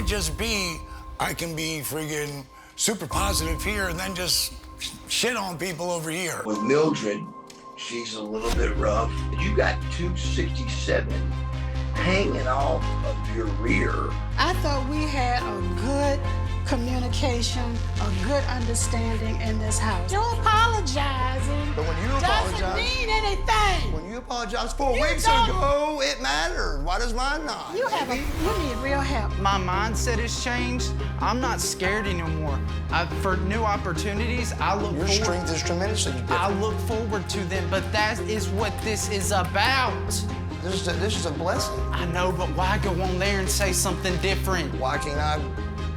just be, I can be friggin' super positive here and then just shit on people over here. With Mildred, she's a little bit rough. You got 267 hanging off of your rear. I thought we had a good communication, a good understanding in this house. You apologizing But when you doesn't apologize, mean anything. when you apologized 4 weeks don't. ago, it mattered. Why does mine not? You need real help. My mindset has changed. I'm not scared anymore. For new opportunities, I look Your forward. strength is tremendously different. I look forward to them, but that is what this is about. This is a blessing. I know, but why go on there and say something different? Why can't I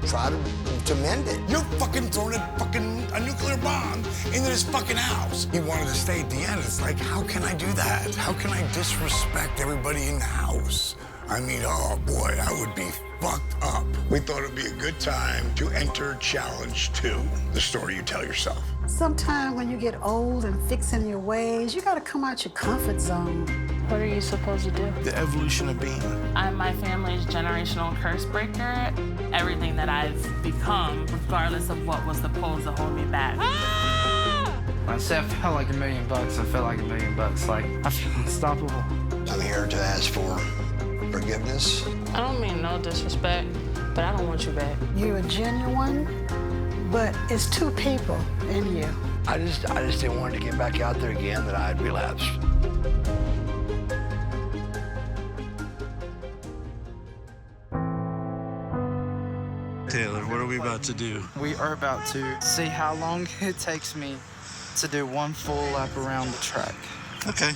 try to mend it? You're fucking throwing a nuclear bomb into this fucking house. He wanted to stay at the end. It's like, how can I do that? How can I disrespect everybody in the house? I mean, oh boy, I would be fucked up. We thought it'd be a good time to enter challenge 2, the story you tell yourself. Sometimes when you get old and fixing your ways, you gotta come out your comfort zone. What are you supposed to do? The evolution of being. I'm my family's generational curse breaker. Everything that I've become, regardless of what was supposed to hold me back. When I say I felt like $1 million, I felt like $1 million. Like, I feel unstoppable. I'm here to ask for forgiveness. I don't mean no disrespect, but I don't want you back. You're genuine, but it's 2 people in you. I just didn't want to get back out there again that I had relapsed. Taylor, what are we about to do? We are about to see how long it takes me to do 1 full lap around the track. Okay.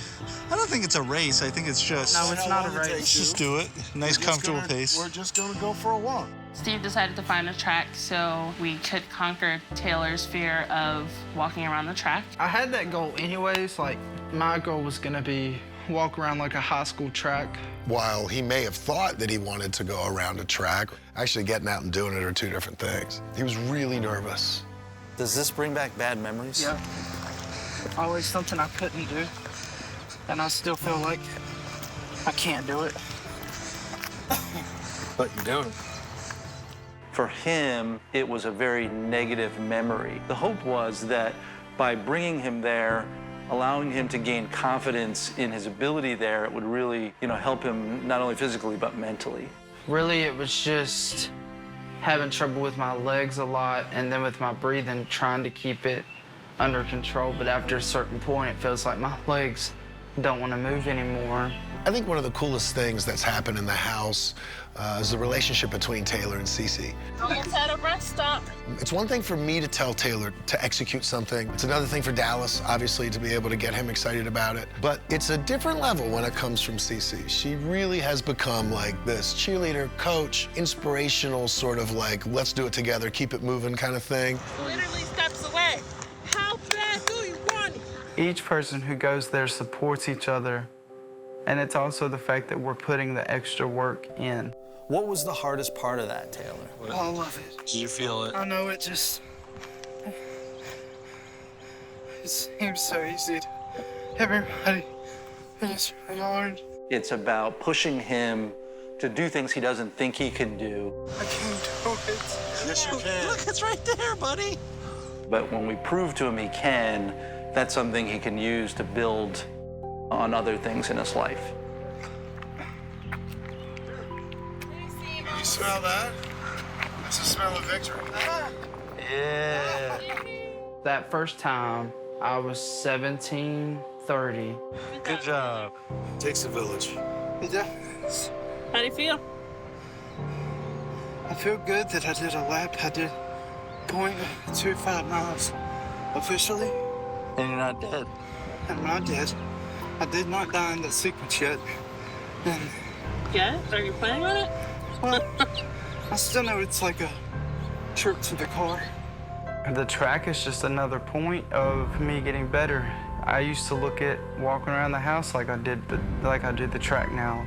I don't think it's a race. I think it's just... No, it's not a race. Let's just do it. Nice, comfortable pace. We're just gonna go for a walk. Steve decided to find a track so we could conquer Taylor's fear of walking around the track. I had that goal anyways. Like, my goal was gonna be walk around like a high school track. While he may have thought that he wanted to go around a track, actually getting out and doing it are 2 different things. He was really nervous. Does this bring back bad memories? Yeah. Always something I couldn't do. And I still feel like I can't do it. But you do. For him, it was a very negative memory. The hope was that by bringing him there, allowing him to gain confidence in his ability there, it would really, help him not only physically, but mentally. Really, it was just having trouble with my legs a lot and then with my breathing, trying to keep it under control. But after a certain point, it feels like my legs don't want to move anymore. I think one of the coolest things that's happened in the house is the relationship between Taylor and Cece. Almost at a rest stop. It's one thing for me to tell Taylor to execute something. It's another thing for Dallas, obviously, to be able to get him excited about it. But it's a different level when it comes from Cece. She really has become like this cheerleader, coach, inspirational sort of like, let's do it together, keep it moving kind of thing. Literally steps away. How bad do you want it? Each person who goes there supports each other. And it's also the fact that we're putting the extra work in. What was the hardest part of that, Taylor? All of it. Did you feel it? I know it seems so easy to everybody. It's really hard. It's about pushing him to do things he doesn't think he can do. I can't do it. Yes, you can. Look, it's right there, buddy. But when we prove to him he can, that's something he can use to build on other things in his life. You smell that? It's the smell of victory. Yeah. That first time, I was 17, 30. Good job. Takes a village. It does. How do you feel? I feel good that I did a lap. I did 0.25 miles officially. And you're not dead. I'm not dead. I did not die in the sequence yet. And, Yeah? Are you planning on it? well, I still know it's like a trip to the car. The track is just another point of me getting better. I used to look at walking around the house like I did the track now,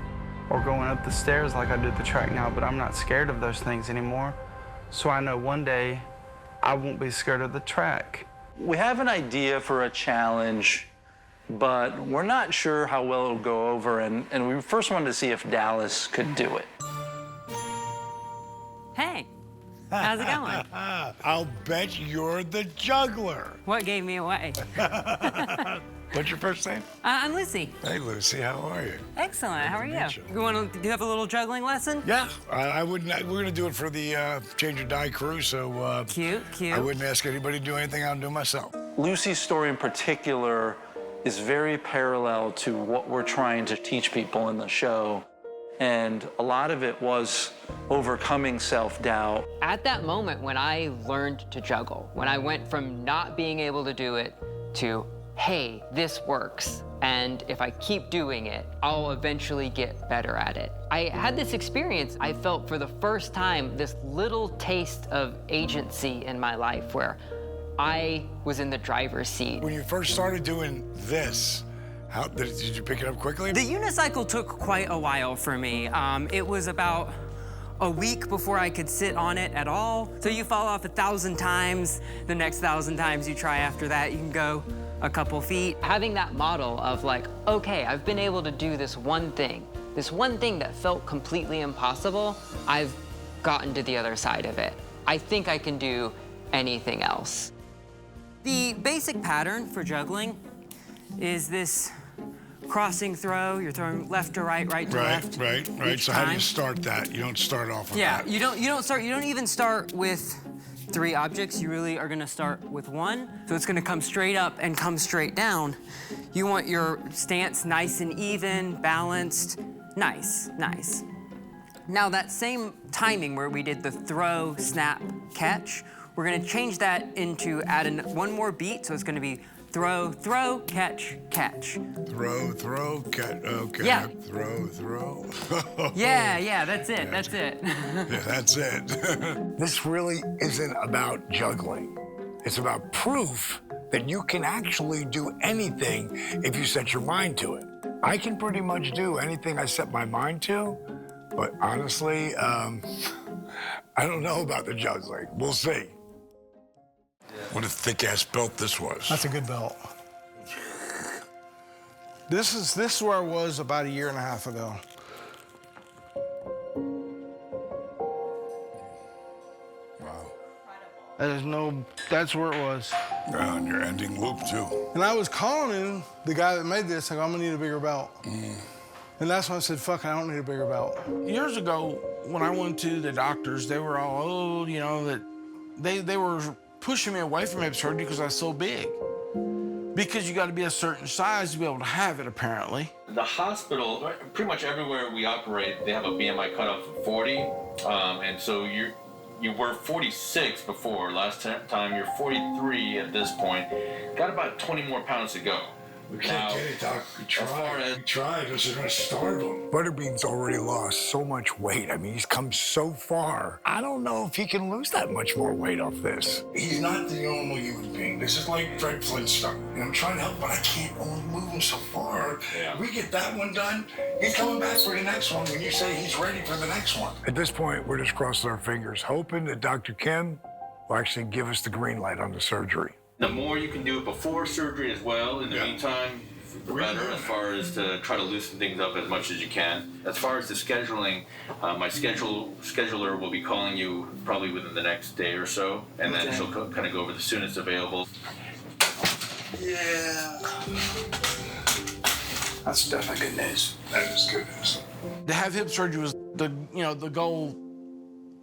or going up the stairs like I did the track now, but I'm not scared of those things anymore. So I know one day I won't be scared of the track. We have an idea for a challenge, but we're not sure how well it'll go over, and we first wanted to see if Dallas could do it. Hey, how's it going? I'll bet you're the juggler. What gave me away? What's your first name? I'm Lucy. Hey, Lucy, how are you? Excellent. How are you? meet you. You want to have a little juggling lesson? Yeah, I wouldn't. We're gonna do it for the Change or Die crew, so Cute. I wouldn't ask anybody to do anything. I'll do myself. Lucy's story in particular is very parallel to what we're trying to teach people in the show. And a lot of it was overcoming self-doubt. At that moment when I learned to juggle, when I went from not being able to do it to, hey, this works, and if I keep doing it, I'll eventually get better at it. I had this experience. I felt for the first time this little taste of agency in my life where I was in the driver's seat. When you first started doing this, how did you pick it up quickly? The unicycle took quite a while for me. It was about a week before I could sit on it at all. So you fall off 1,000 times. The next 1,000 times you try after that, you can go a couple feet. Having that model of like, okay, I've been able to do this one thing that felt completely impossible, I've gotten to the other side of it. I think I can do anything else. The basic pattern for juggling is this crossing throw. You're throwing left to right, right to left. Right. So how do you start that? You don't start off with that. You don't even start with 3 objects. You really are gonna start with 1. So it's gonna come straight up and come straight down. You want your stance nice and even, balanced. Nice. Now that same timing where we did the throw, snap, catch, we're gonna change that into adding 1 more beat. So it's gonna be throw, throw, catch, catch. Throw, catch, okay. Yeah. Throw. Yeah, that's it, that's it. Yeah, that's it. This really isn't about juggling. It's about proof that you can actually do anything if you set your mind to it. I can pretty much do anything I set my mind to, but honestly, I don't know about the juggling. We'll see. What a thick-ass belt this was. That's a good belt. This is where I was about 1.5 years ago. Wow. That's where it was. And your ending loop, too. And I was calling him, the guy that made this, like, I'm gonna need a bigger belt. And that's when I said, fuck, I don't need a bigger belt. Years ago, when I went to the doctors, they were all, that they were pushing me away from hip surgery because I was so big. Because you got to be a certain size to be able to have it, apparently. The hospital, pretty much everywhere we operate, they have a BMI cutoff of 40, and so you were 46 before. Last time you're 43 at this point. Got about 20 more pounds to go. We can't get it, Doc. We tried. This is gonna starve him. Butterbean's already lost so much weight. I mean, he's come so far. I don't know if he can lose that much more weight off this. He's not the normal human being. This is like Fred Flintstone. And I'm trying to help, but I can't only move him so far. Yeah. We get that one done, he's coming back for the next one when you say he's ready for the next one. At this point, we're just crossing our fingers, hoping that Dr. Kim will actually give us the green light on the surgery. The more you can do it before surgery as well, in the meantime, the better, as far as to try to loosen things up as much as you can. As far as the scheduling, my scheduler will be calling you probably within the next day or so, and then she'll kind of go over the soonest available. Yeah. That's definitely good news. That is good news. To have hip surgery was the goal.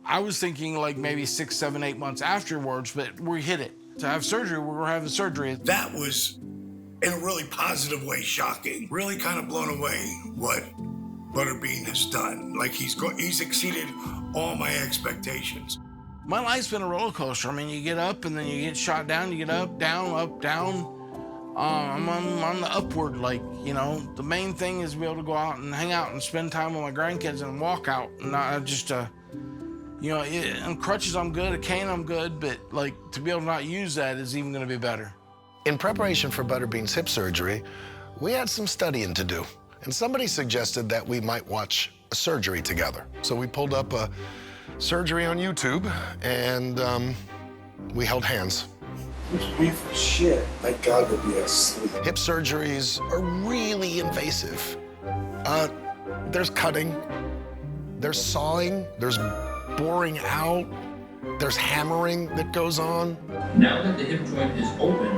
I was thinking like maybe 6, 7, 8 months afterwards, but we hit it. To have surgery, we're having surgery. That was, in a really positive way, shocking. Really kind of blown away what Butterbean has done. Like he's exceeded all my expectations. My life's been a roller coaster. I mean, you get up and then you get shot down, you get up, down. I'm on the upward, the main thing is to be able to go out and hang out and spend time with my grandkids and walk out, and not just on crutches I'm good, a cane I'm good, but to be able to not use that is even gonna be better. In preparation for Butterbean's hip surgery, we had some studying to do, and somebody suggested that we might watch a surgery together. So we pulled up a surgery on YouTube, and we held hands. Shit, thank God we'll be asleep. Hip surgeries are really invasive. There's cutting, there's sawing, there's boring out. There's hammering that goes on. Now that the hip joint is open,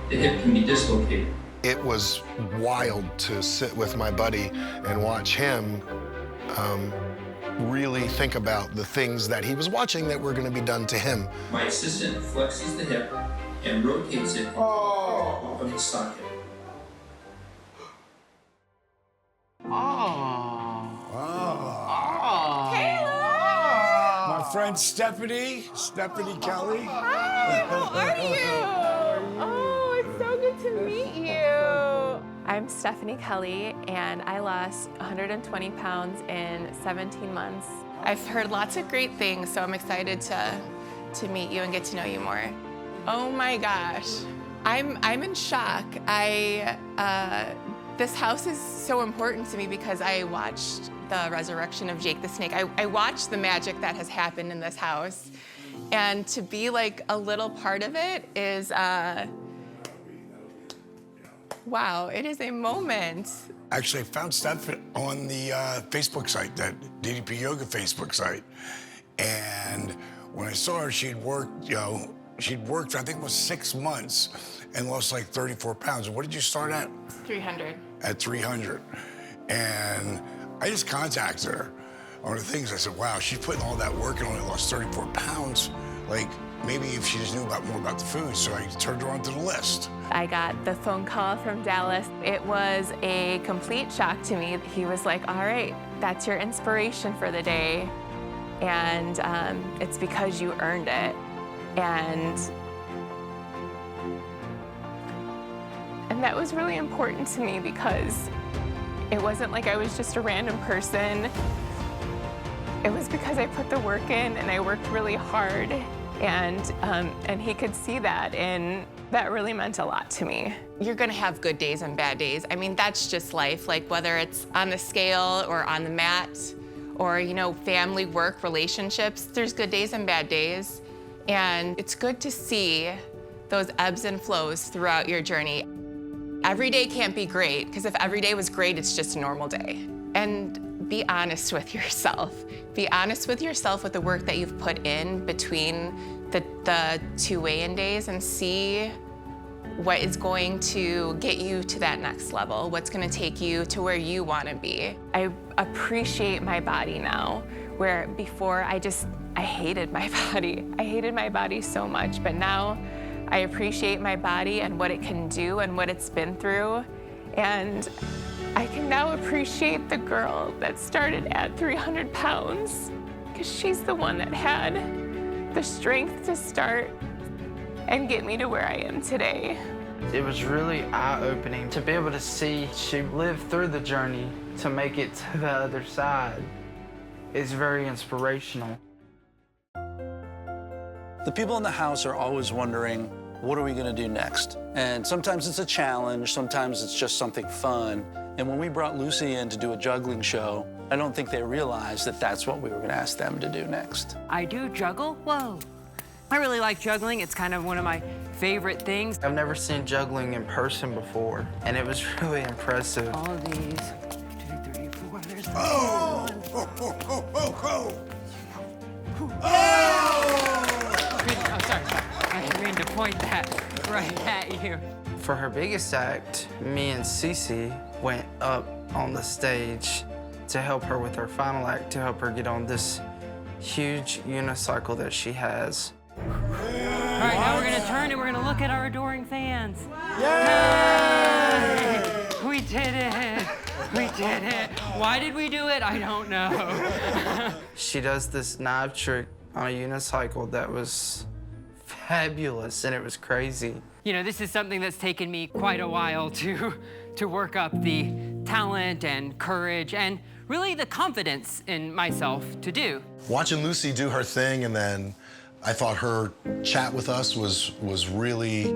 the hip can be dislocated. It was wild to sit with my buddy and watch him really think about the things that he was watching that were going to be done to him. My assistant flexes the hip and rotates it of the socket. My friend Stephanie Kelly. Hi, how are you? Oh, it's so good to meet you. I'm Stephanie Kelly, and I lost 120 pounds in 17 months. I've heard lots of great things, so I'm excited to meet you and get to know you more. Oh my gosh, I'm in shock. This house is so important to me because I watched the resurrection of Jake the Snake. I watched the magic that has happened in this house. And to be like a little part of it is, wow, it is a moment. Actually, I found Steph on the Facebook site, that DDPYOGA Facebook site. And when I saw her, she'd worked, I think it was 6 months and lost like 34 pounds. What did you start at? 300. At 300. And I just contacted her on the things. I said, wow, she's putting all that work and only lost 34 pounds. Like, maybe if she just knew more about the food. So I turned her onto the list. I got the phone call from Dallas. It was a complete shock to me. He was like, all right, that's your inspiration for the day. And it's because you earned it. And that was really important to me because it wasn't like I was just a random person. It was because I put the work in and I worked really hard, and he could see that, and that really meant a lot to me. You're gonna have good days and bad days. I mean, that's just life. Like whether it's on the scale or on the mat, or family, work, relationships. There's good days and bad days, and it's good to see those ebbs and flows throughout your journey. Every day can't be great, because if every day was great, it's just a normal day. And be honest with yourself. Be honest with yourself with the work that you've put in between the 2 weigh-in days, and see what is going to get you to that next level, what's gonna take you to where you wanna be. I appreciate my body now, where before I hated my body. I hated my body so much, but now I appreciate my body and what it can do and what it's been through. And I can now appreciate the girl that started at 300 pounds, because she's the one that had the strength to start and get me to where I am today. It was really eye-opening to be able to see she lived through the journey to make it to the other side. It's very inspirational. The people in the house are always wondering, what are we gonna do next? And sometimes it's a challenge, sometimes it's just something fun. And when we brought Lucy in to do a juggling show, I don't think they realized that that's what we were gonna ask them to do next. I do juggle? Whoa. I really like juggling. It's kind of one of my favorite things. I've never seen juggling in person before, and it was really impressive. All of these, 2, 3, 4, there's Oh! one. Oh, oh, oh, oh, oh! Oh, sorry. I didn't mean to point that right at you. For her biggest act, me and Cece went up on the stage to help her with her final act, to help her get on this huge unicycle that she has. All right, now we're gonna turn and we're gonna look at our adoring fans. Yay! We did it. We did it. Why did we do it? I don't know. She does this knife trick on a unicycle that was fabulous, and it was crazy. You know, this is something that's taken me quite a while to work up the talent and courage and really the confidence in myself to do. Watching Lucy do her thing, and then I thought her chat with us was really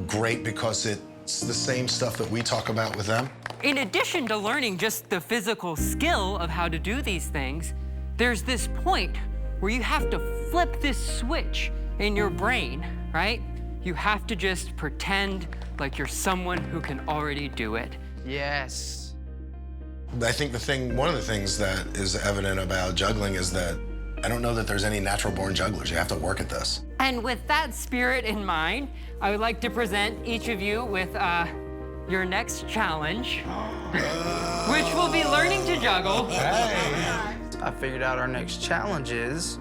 great because it's the same stuff that we talk about with them. In addition to learning just the physical skill of how to do these things, there's this point where you have to flip this switch in your brain, right? You have to just pretend like you're someone who can already do it. Yes. I think one of the things that is evident about juggling is that I don't know that there's any natural-born jugglers. You have to work at this. And with that spirit in mind, I would like to present each of you with your next challenge, which will be learning to juggle. I figured out our next challenge is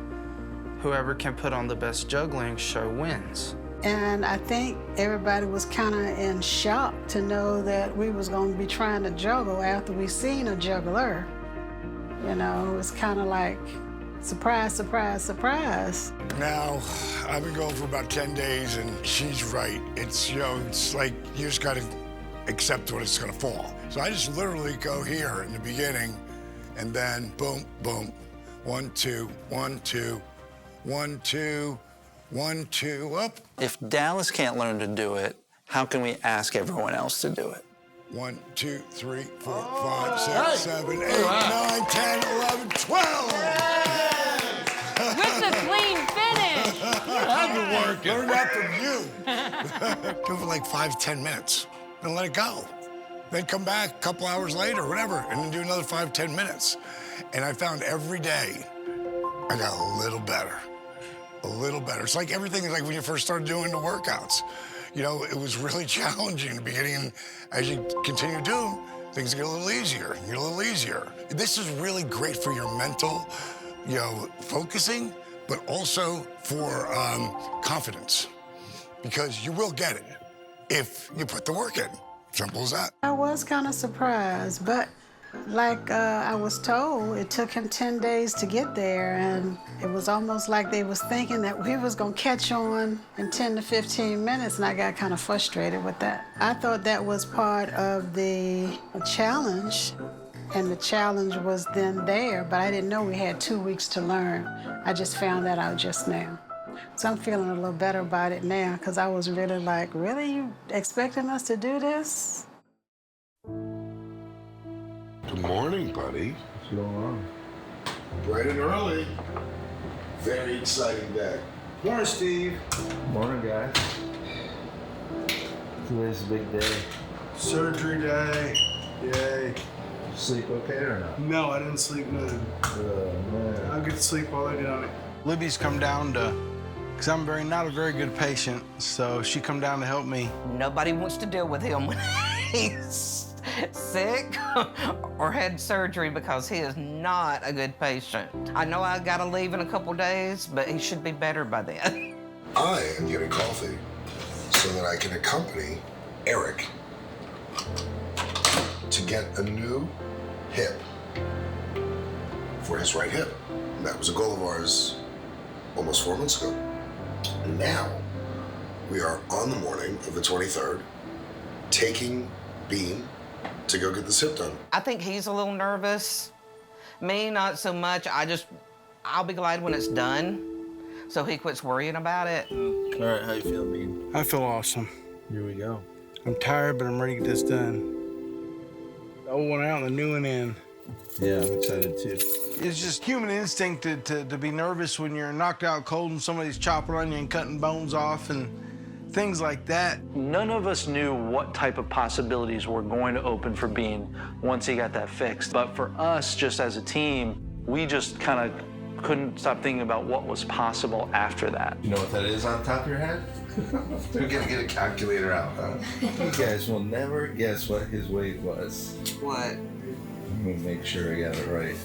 whoever can put on the best juggling show wins. And I think everybody was kind of in shock to know that we was going to be trying to juggle after we seen a juggler. You know, it was kind of like, surprise, surprise, surprise. Now, I've been going for about 10 days, and she's right. It's, you know, it's like you just got to accept when it's going to fall. So I just literally go here in the beginning, and then boom, boom, 1, 2, 1, 2, 1, 2, 1, 2, up. If Dallas can't learn to do it, how can we ask everyone else to do it? 1, 2, 3, 4, 5, 6, 7, 8, 9, 10, 11, 12. With the clean finish. I've been working. Learn that from you. Do it for like 5, 10 minutes, and let it go. Then come back a couple hours later, whatever, and then do another 5, 10 minutes. And I found every day I got a little better. A little better. It's like everything is like when you first started doing the workouts. You know, it was really challenging in the beginning, and as you continue to do, things get a little easier, get a little easier. This is really great for your mental, you know, focusing, but also for confidence, because you will get it if you put the work in. Simple as that. I was kind of surprised, but like I was told, it took him 10 days to get there, and it was almost like they was thinking that we was gonna catch on in 10 to 15 minutes, and I got kind of frustrated with that. I thought that was part of the challenge, and the challenge was then there, but I didn't know we had 2 weeks to learn. I just found that out just now. So I'm feeling a little better about it now, because I was really like, really, you expecting us to do this? Good morning, buddy. What's going on? Bright and early. Very exciting day. Morning, Steve. Morning, guys. Today's a big day. Surgery day. Yay. Sleep okay or not? No, I didn't sleep none. Oh, man. I'll get to sleep while I did on it. Libby's come down to, because I'm not a very good patient, so she come down to help me. Nobody wants to deal with him when he's sick or had surgery, because he is not a good patient. I know I gotta leave in a couple days, but he should be better by then. I am getting coffee so that I can accompany Eric to get a new hip for his right hip. And that was a goal of ours almost 4 months ago. And now we are on the morning of the 23rd, taking Bean to go get this hip done. I think he's a little nervous. Me, not so much. I'll be glad when it's done, so he quits worrying about it. All right, how you feeling, Bean? I feel awesome. Here we go. I'm tired, but I'm ready to get this done. The old one out and the new one in. Yeah, I'm excited too. It's just human instinct to be nervous when you're knocked out cold and somebody's chopping on you and cutting bones off and things like that. None of us knew what type of possibilities were going to open for Bean once he got that fixed. But for us, just as a team, we just kind of couldn't stop thinking about what was possible after that. You know what that is on top of your head? We're gonna get a calculator out, huh? You guys will never guess what his weight was. What? Let me make sure I got it right.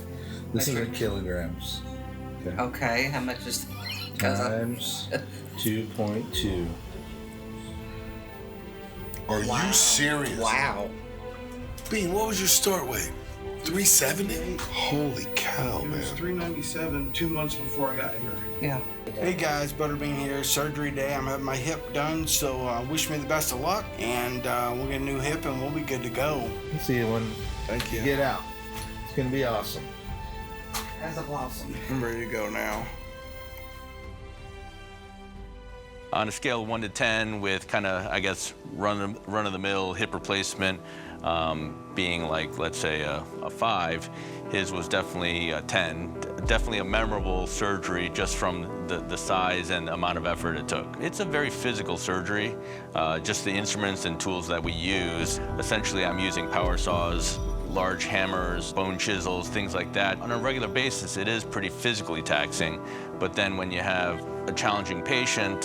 This is in kilograms. Okay, how much is times 2.2. Are you serious? Wow. Bean, what was your start weight? 370? Holy cow, It was man. 397 2 months before I got here. Yeah. Hey guys, Butterbean here. Surgery day. I'm having my hip done, so wish me the best of luck, and we'll get a new hip and we'll be good to go. See you when Thank you. get out. It's gonna be awesome. As a blossom. I'm ready to go now. On a scale of 1 to 10, with kind of, I guess, run-of-the-mill hip replacement being like, let's say, a 5, his was definitely a 10. Definitely a memorable surgery just from the size and amount of effort it took. It's a very physical surgery. Just the instruments and tools that we use. Essentially, I'm using power saws, large hammers, bone chisels, things like that. On a regular basis, it is pretty physically taxing. But then when you have a challenging patient,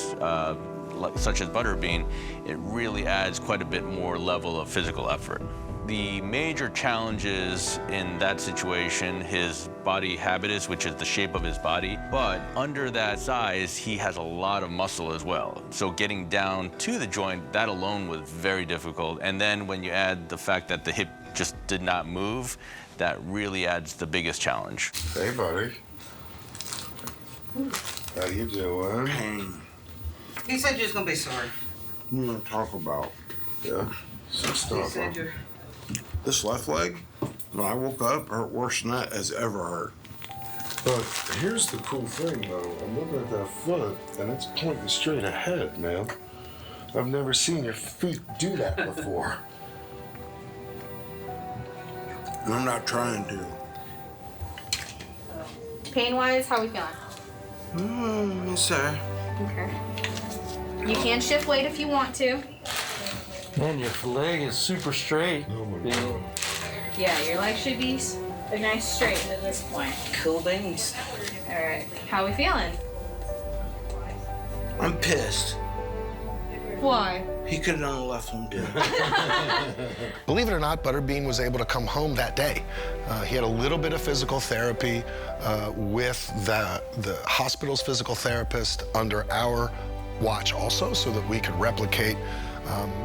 such as Butterbean, it really adds quite a bit more level of physical effort. The major challenges in that situation, his body habitus, which is the shape of his body, but under that size, he has a lot of muscle as well. So getting down to the joint, that alone was very difficult. And then when you add the fact that the hip just did not move, that really adds the biggest challenge. Hey, buddy. How you doing? Pain. He said you was gonna be sore. You want to talk about? Yeah, some stuff. This left leg, when I woke up, hurt worse than that has ever hurt. But here's the cool thing, though. I'm looking at that foot, and it's pointing straight ahead, man. I've never seen your feet do that before. And I'm not trying to. Pain-wise, how are we feeling? Yes, sir. Okay. You can shift weight if you want to. Man, your leg is super straight. Oh my God. Yeah, your leg should be a nice straight at this point. Cool beans. All right. How are we feeling? I'm pissed. Why? He could have done the left one too. Believe it or not, Butterbean was able to come home that day. He had a little bit of physical therapy with the hospital's physical therapist under our watch also, so that we could replicate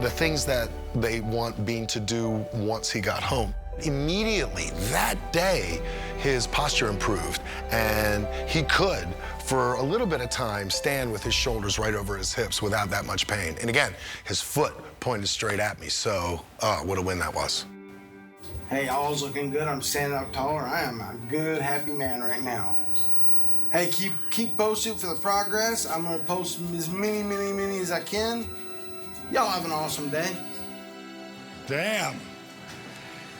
the things that they want Bean to do once he got home. Immediately that day, his posture improved, and he could, for a little bit of time, stand with his shoulders right over his hips without that much pain. And again, his foot pointed straight at me, so what a win that was. Hey, all's looking good. I'm standing up taller. I am a good, happy man right now. Hey, keep posting for the progress. I'm gonna post as many as I can. Y'all have an awesome day. Damn.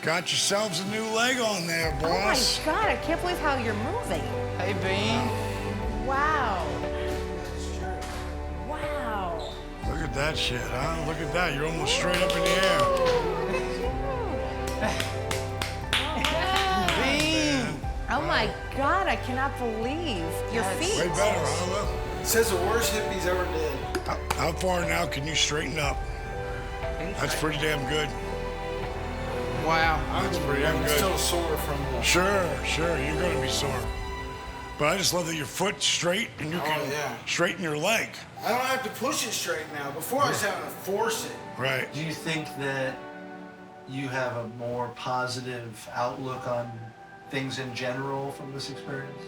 Got yourselves a new leg on there, boss. Oh my God, I can't believe how you're moving. Hey, Bean. Wow. Wow. Look at that shit, huh? Look at that. You're almost straight up in the air. Bean. Oh my God, I cannot believe your feet. Way better, huh? Says the worst hip he's ever did. How far now can you straighten up? That's pretty damn good. Wow. That's pretty damn I'm good. still sore from the... Sure, you're gonna be sore. But I just love that your foot's straight and you can straighten your leg. I don't have to push it straight now. Before I was having to force it. Right. Do you think that you have a more positive outlook on things in general from this experience?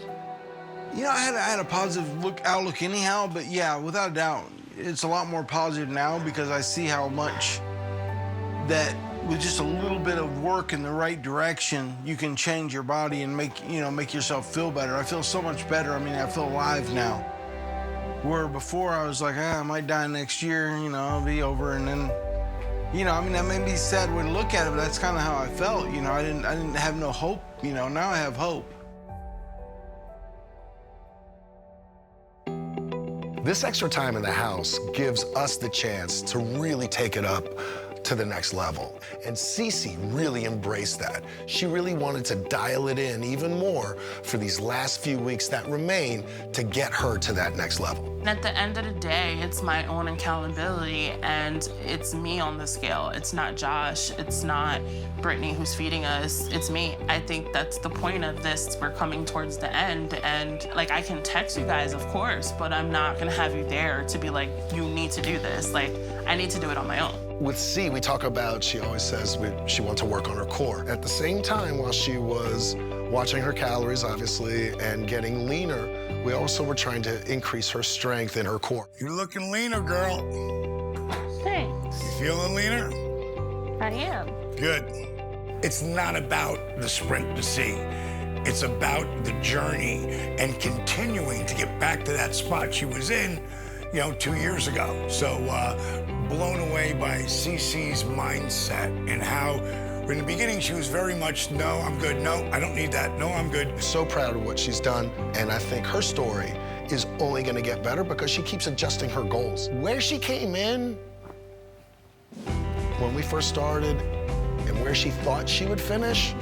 You know, I had a positive outlook anyhow, but yeah, without a doubt, it's a lot more positive now because I see how much that with just a little bit of work in the right direction, you can change your body and make yourself feel better. I feel so much better. I mean, I feel alive now. Where before I was like, I might die next year, I'll be over, and then, I mean, that may be a sad way to look at it, but that's kind of how I felt. I didn't have no hope. Now I have hope. This extra time in the house gives us the chance to really take it up to the next level. And Cece really embraced that. She really wanted to dial it in even more for these last few weeks that remain to get her to that next level. At the end of the day, it's my own accountability, and it's me on the scale. It's not Josh, it's not Brittany who's feeding us, it's me. I think that's the point of this. We're coming towards the end, and like, I can text you guys, of course, but I'm not gonna have you there to be like, you need to do this. Like, I need to do it on my own. With C, we talk about, she always says she wants to work on her core. At the same time, while she was watching her calories, obviously, and getting leaner, we also were trying to increase her strength in her core. You're looking leaner, girl. Thanks. You feeling leaner? I am. Good. It's not about the sprint to C. It's about the journey and continuing to get back to that spot she was in, 2 years ago. So blown away by CeCe's mindset and how in the beginning she was very much, no, I'm good, no, I don't need that, no, I'm good. So proud of what she's done, and I think her story is only gonna get better because she keeps adjusting her goals. Where she came in, when we first started, and where she thought she would finish,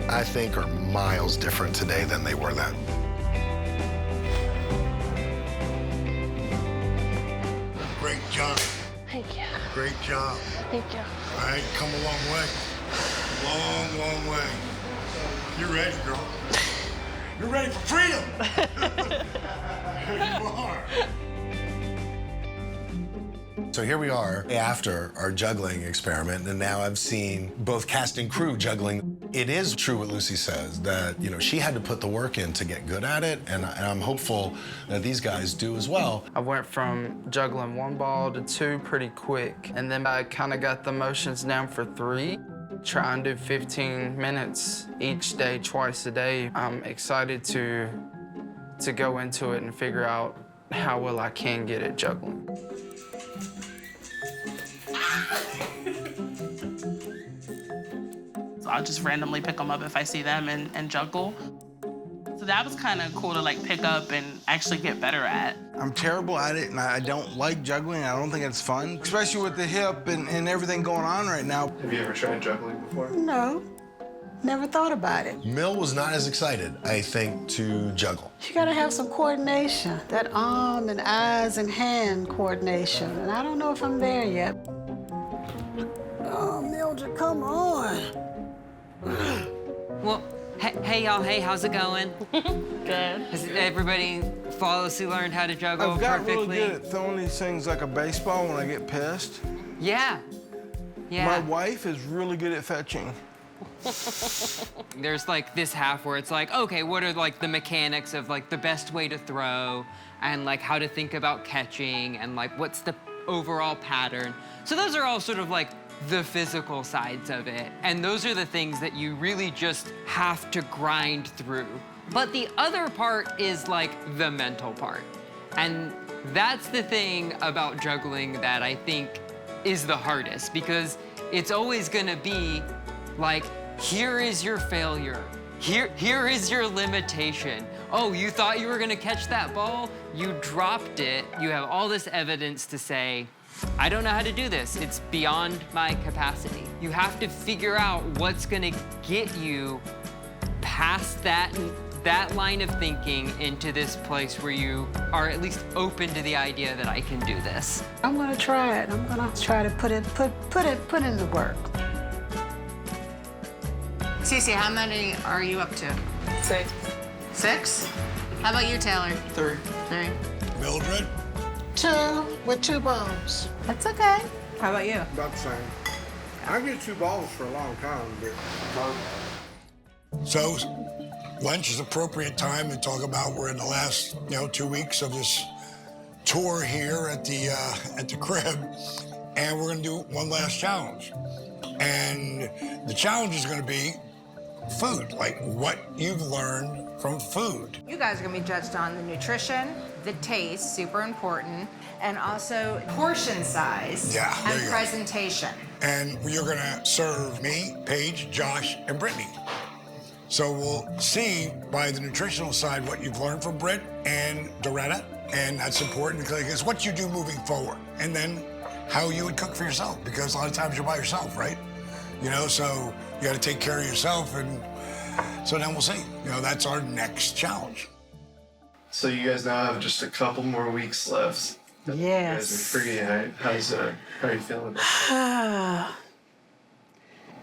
I think are miles different today than they were then. Great job. Thank you. Great job. Thank you. All right, come a long way. Long, long way. You're ready, girl. You're ready for freedom. Here you are. So here we are after our juggling experiment, and now I've seen both cast and crew juggling. It is true what Lucy says, that she had to put the work in to get good at it, and I'm hopeful that these guys do as well. I went from juggling 1 ball to 2 pretty quick, and then I kind of got the motions down for 3. Try and do 15 minutes each day, twice a day. I'm excited to go into it and figure out how well I can get at juggling. So I'll just randomly pick them up if I see them and juggle. So that was kind of cool to like pick up and actually get better at. I'm terrible at it, and I don't like juggling. I don't think it's fun, especially with the hip and everything going on right now. Have you ever tried juggling before? No, never thought about it. Mill was not as excited, I think, to juggle. You gotta have some coordination, that arm and eyes and hand coordination, and I don't know if I'm there yet. Oh, Mildred, come on. Well, hey y'all, hey, how's it going? Good. Has everybody flawlessly learned how to juggle I've got perfectly? really good at throwing these things like a baseball when I get pissed. Yeah. Yeah. My wife is really good at fetching. There's like this half where it's like, okay, what are like the mechanics of like the best way to throw and like how to think about catching and like what's the overall pattern. So those are all sort of like the physical sides of it. And those are the things that you really just have to grind through. But the other part is like the mental part. And that's the thing about juggling that I think is the hardest, because it's always gonna be like, here is your failure. Here is your limitation. Oh, you thought you were gonna catch that ball? You dropped it. You have all this evidence to say, I don't know how to do this. It's beyond my capacity. You have to figure out what's gonna get you past that line of thinking into this place where you are at least open to the idea that I can do this. I'm gonna try it. I'm gonna try to put in the work. Cece, how many are you up to? 6. 6? How about you, Taylor? 3. 3. Mildred? 2 with 2 balls. That's okay. How about you? About the same. I get 2 balls for a long time, but So, lunch is appropriate time to talk about we're in the last 2 weeks of this tour here at the crib, and we're gonna do one last challenge. And the challenge is gonna be food, like what you've learned from food. You guys are gonna be judged on the nutrition, the taste, super important, and also portion size and presentation. And you're gonna serve me, Paige, Josh, and Brittany. So we'll see by the nutritional side what you've learned from Britt and Doretta, and that's important because it's what you do moving forward. And then how you would cook for yourself, because a lot of times you're by yourself, right? So you gotta take care of yourself, and so then we'll see. That's our next challenge. So you guys now have just a couple more weeks left. Yes. You guys are free. How are you feeling?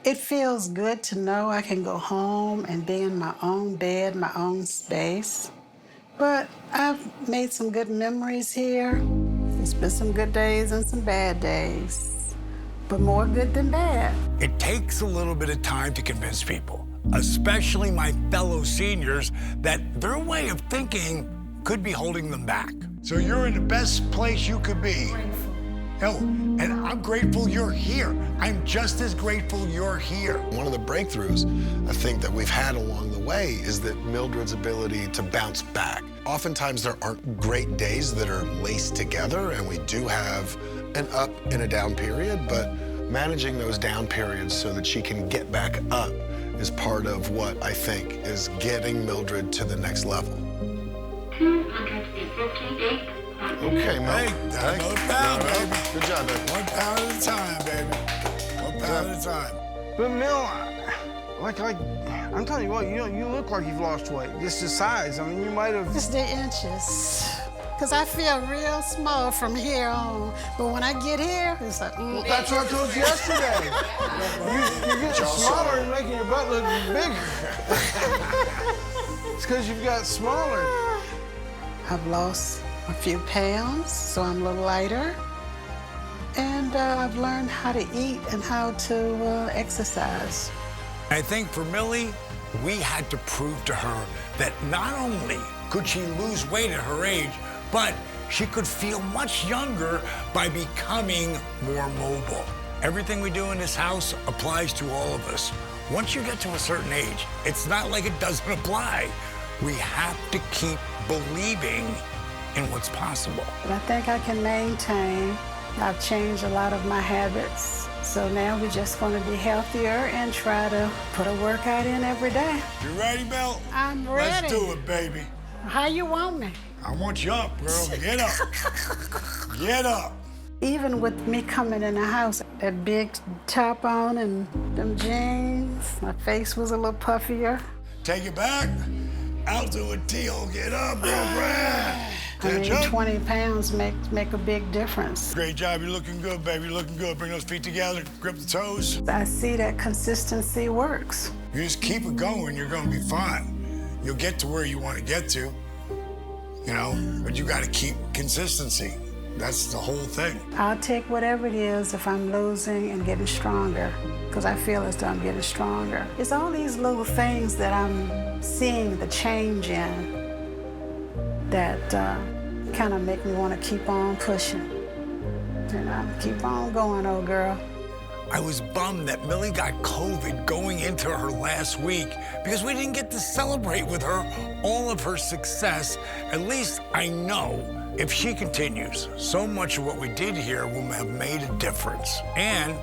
It feels good to know I can go home and be in my own bed, my own space. But I've made some good memories here. There's been some good days and some bad days, but more good than bad. It takes a little bit of time to convince people, especially my fellow seniors, that their way of thinking could be holding them back. So you're in the best place you could be. Oh, and I'm grateful you're here. I'm just as grateful you're here. One of the breakthroughs I think that we've had along the way is that Mildred's ability to bounce back. Oftentimes there aren't great days that are laced together, and we do have an up and a down period, but managing those down periods so that she can get back up is part of what I think is getting Mildred to the next level. 258. Okay, Mel. Hey, that's another pound, baby. Good job, baby. 1 pound at a time, baby. 1 pound at a time. But Mill, like I'm telling you what, you look like you've lost weight. Just the size. I mean, you might have. Just the inches. Because I feel real small from here on. But when I get here, it's like, Well, that's what I told you yesterday. You're getting smaller and making your butt look bigger. It's because you've got smaller. I've lost a few pounds, so I'm a little lighter. And I've learned how to eat and how to exercise. I think for Millie, we had to prove to her that not only could she lose weight at her age, but she could feel much younger by becoming more mobile. Everything we do in this house applies to all of us. Once you get to a certain age, it's not like it doesn't apply. We have to keep believing in what's possible. I think I can maintain. I've changed a lot of my habits. So now we're just going to be healthier and try to put a workout in every day. You ready, Bill? I'm ready. Let's do it, baby. How you want me? I want you up, girl. Get up. Get up. Even with me coming in the house, that big top on and them jeans, my face was a little puffier. Take it back. Out to a teal. Get up, girlfriend. I mean, 20 pounds make a big difference. Great job. You're looking good, baby. You're looking good. Bring those feet together. Grip the toes. I see that consistency works. You just keep it going. You're going to be fine. You'll get to where you want to get to, you know, but you got to keep consistency. That's the whole thing. I'll take whatever it is if I'm losing and getting stronger, because I feel as though I'm getting stronger. It's all these little things that I'm seeing the change in that kind of make me want to keep on pushing. You know, keep on going, old girl. I was bummed that Millie got COVID going into her last week because we didn't get to celebrate with her all of her success. At least I know if she continues, so much of what we did here will have made a difference. And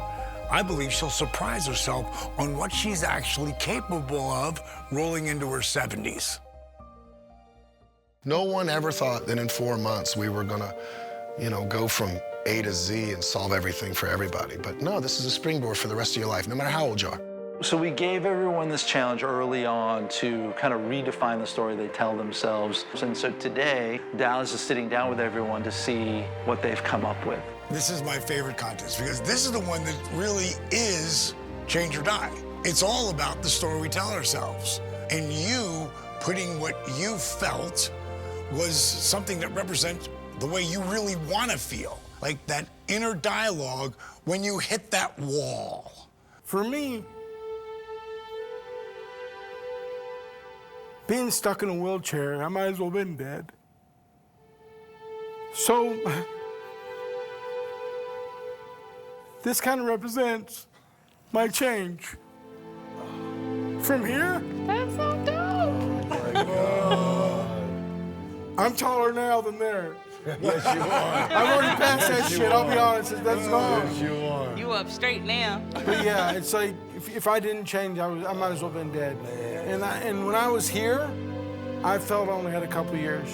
I believe she'll surprise herself on what she's actually capable of rolling into her 70s. No one ever thought that in 4 months we were gonna, go from A to Z and solve everything for everybody. But no, this is a springboard for the rest of your life, no matter how old you are. So we gave everyone this challenge early on to kind of redefine the story they tell themselves. And so today, Dallas is sitting down with everyone to see what they've come up with. This is my favorite contest because this is the one that really is change or die. It's all about the story we tell ourselves. And you putting what you felt was something that represents the way you really want to feel. Like that inner dialogue when you hit that wall. For me, being stuck in a wheelchair, I might as well have been dead. So, this kind of represents my change. From here, That's so dope. I'm taller now than there. Yes, you are. I've already passed that shit, I'll be honest, that's gone. Yes, you are. You up straight now. But yeah, it's like, if I didn't change, I might as well have been dead. And when I was here, I felt I only had a couple years.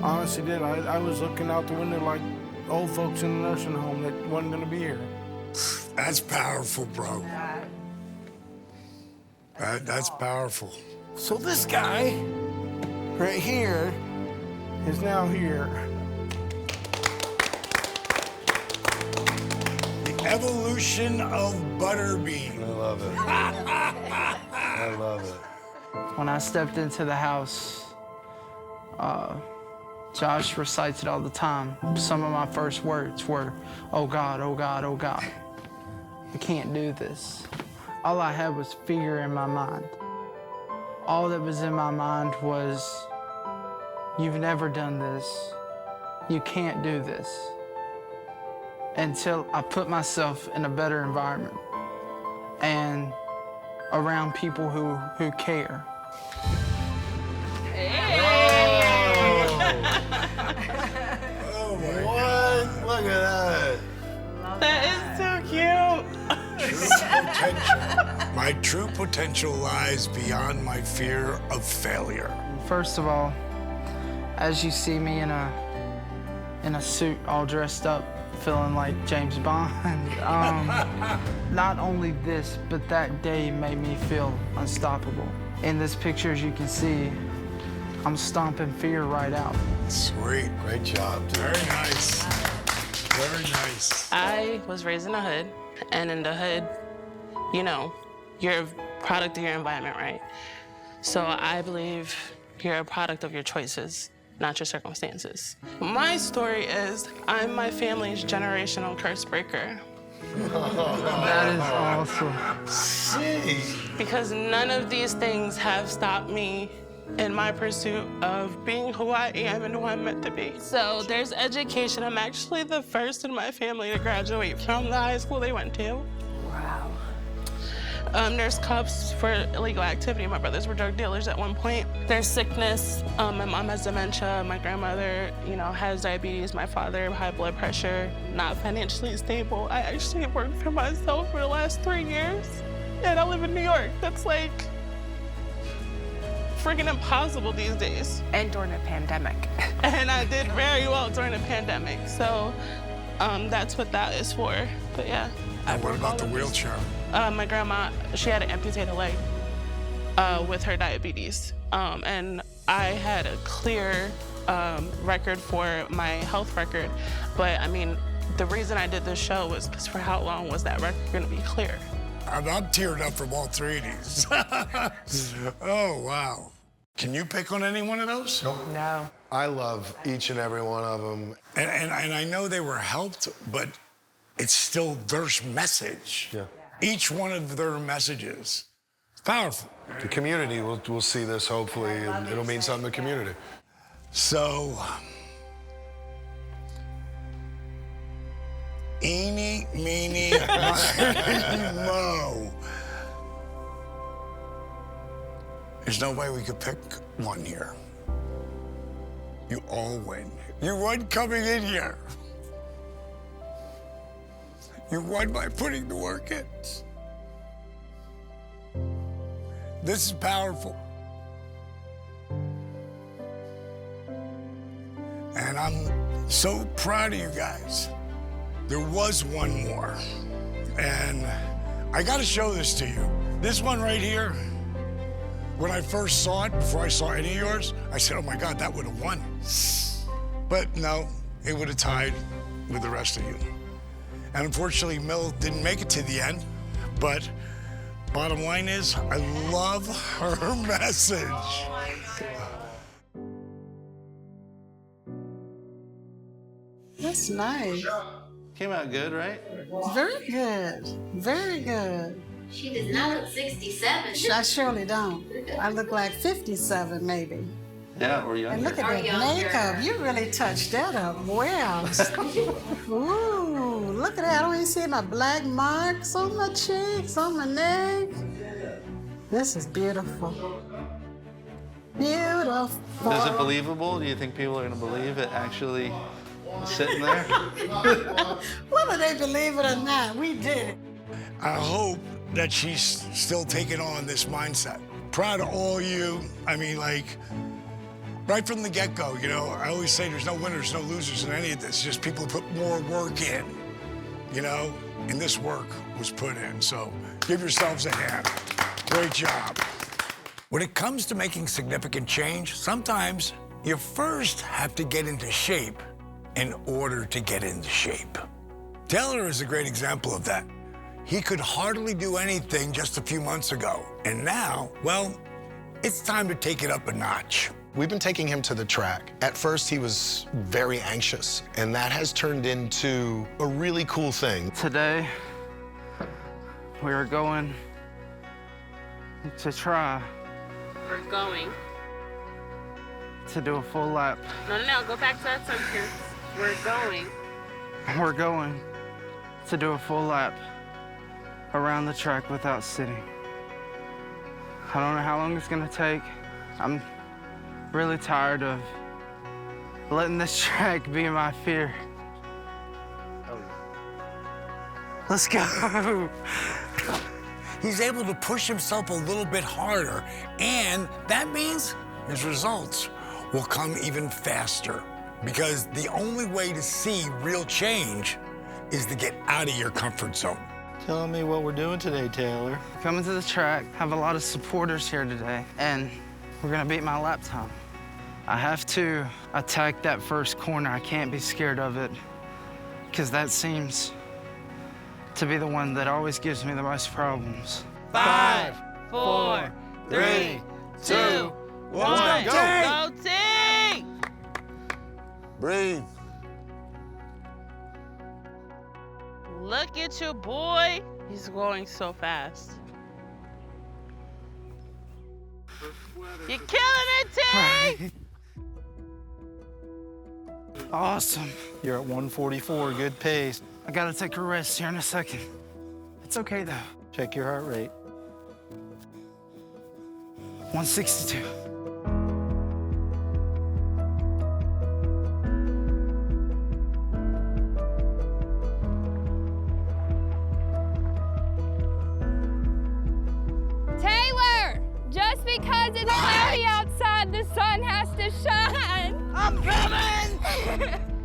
Honestly did. I was looking out the window like old folks in a nursing home that wasn't gonna be here. That's powerful, bro. That's powerful. So this guy right here is now here. The evolution of Butterbean. I love it. I love it. When I stepped into the house, Josh recites it all the time. Some of my first words were, "Oh God, oh God, oh God. I can't do this." All I had was fear in my mind. All that was in my mind was, "You've never done this. You can't do this." Until I put myself in a better environment and around people who care. Oh my God. Look at that. That is so cute. My true potential lies beyond my fear of failure. First of all, as you see me in a suit all dressed up feeling like James Bond. Not only this, but that day made me feel unstoppable. In this picture, as you can see, I'm stomping fear right out. Sweet. Great job, dude. Very nice. Very nice. I was raised in the hood, and in the hood, you know, you're a product of your environment, right? So I believe you're a product of your choices, not your circumstances. My story is I'm my family's generational curse breaker. That is awesome. Because none of these things have stopped me in my pursuit of being who I am and who I'm meant to be. So there's education. I'm actually the first in my family to graduate from the high school they went to. Wow. There's cups for illegal activity. My brothers were drug dealers at one point. There's sickness. My mom has dementia. My grandmother, you know, has diabetes. My father, high blood pressure, not financially stable. I actually worked for myself for the last 3 years, and I live in New York. That's like freaking impossible these days. And during a pandemic. And I did very well during the pandemic. So that's what that is for. But yeah. And what about the wheelchair? My grandma, she had an amputated leg with her diabetes. And I had a clear record for my health record. But I mean, the reason I did this show was because for how long was that record gonna be clear? I'm teared up from all 3 of these. Oh, wow. Can you pick on any one of those? No. I love each and every one of them. And I know they were helped, but it's still their message. Yeah. Each one of their messages. It's powerful. The community will see this, hopefully, and it'll mean something to the community. So, eeny, meeny, mo. There's no way we could pick one here. You all win. You won coming in here. You won by putting the work in. This is powerful. And I'm so proud of you guys. There was one more. And I gotta show this to you. This one right here, when I first saw it, before I saw any of yours, I said, oh my God, that would have won. But no, it would have tied with the rest of you. And unfortunately, Mill didn't make it to the end, but bottom line is, I love her message. That's nice. Came out good, right? Very good. Very good. She does not look 67. I surely don't. I look like 57, maybe. Yeah, or younger. And look at that makeup. You really touched that up well. Ooh, look at that. I don't even see my black marks on my cheeks, on my neck. This is beautiful. Beautiful. Is it believable? Do you think people are going to believe it actually sitting there? Whether they believe it or not, we did it. I hope that she's still taking on this mindset. Proud of all you. I mean, like, right from the get-go, you know, I always say there's no winners, no losers in any of this. Just people put more work in, you know, and this work was put in. So give yourselves a hand. Great job. When it comes to making significant change, sometimes you first have to get into shape in order to get into shape. Taylor is a great example of that. He could hardly do anything just a few months ago. And now, well, it's time to take it up a notch. We've been taking him to the track. At first, he was very anxious, and that has turned into a really cool thing. Today, we are going to try We're going. to do a full lap. No, go back to that sentence. We're going. We're going to do a full lap around the track without sitting. I don't know how long it's gonna take. I'm really tired of letting this track be my fear. Let's go. He's able to push himself a little bit harder, and that means his results will come even faster. Because the only way to see real change is to get out of your comfort zone. Telling me what we're doing today, Taylor. Coming to the track, have a lot of supporters here today, and we're gonna beat my lap time. I have to attack that first corner. I can't be scared of it, because that seems to be the one that always gives me the most problems. 5, 4, 3, 2, 1, go! Go team! Breathe. Look at your boy. He's going so fast. You're killing it, team! Awesome. You're at 144, good pace. I gotta take a rest here in a second. It's okay though. Check your heart rate. 162. Taylor, just because it's cloudy outside, the sun has to shine. I'm coming!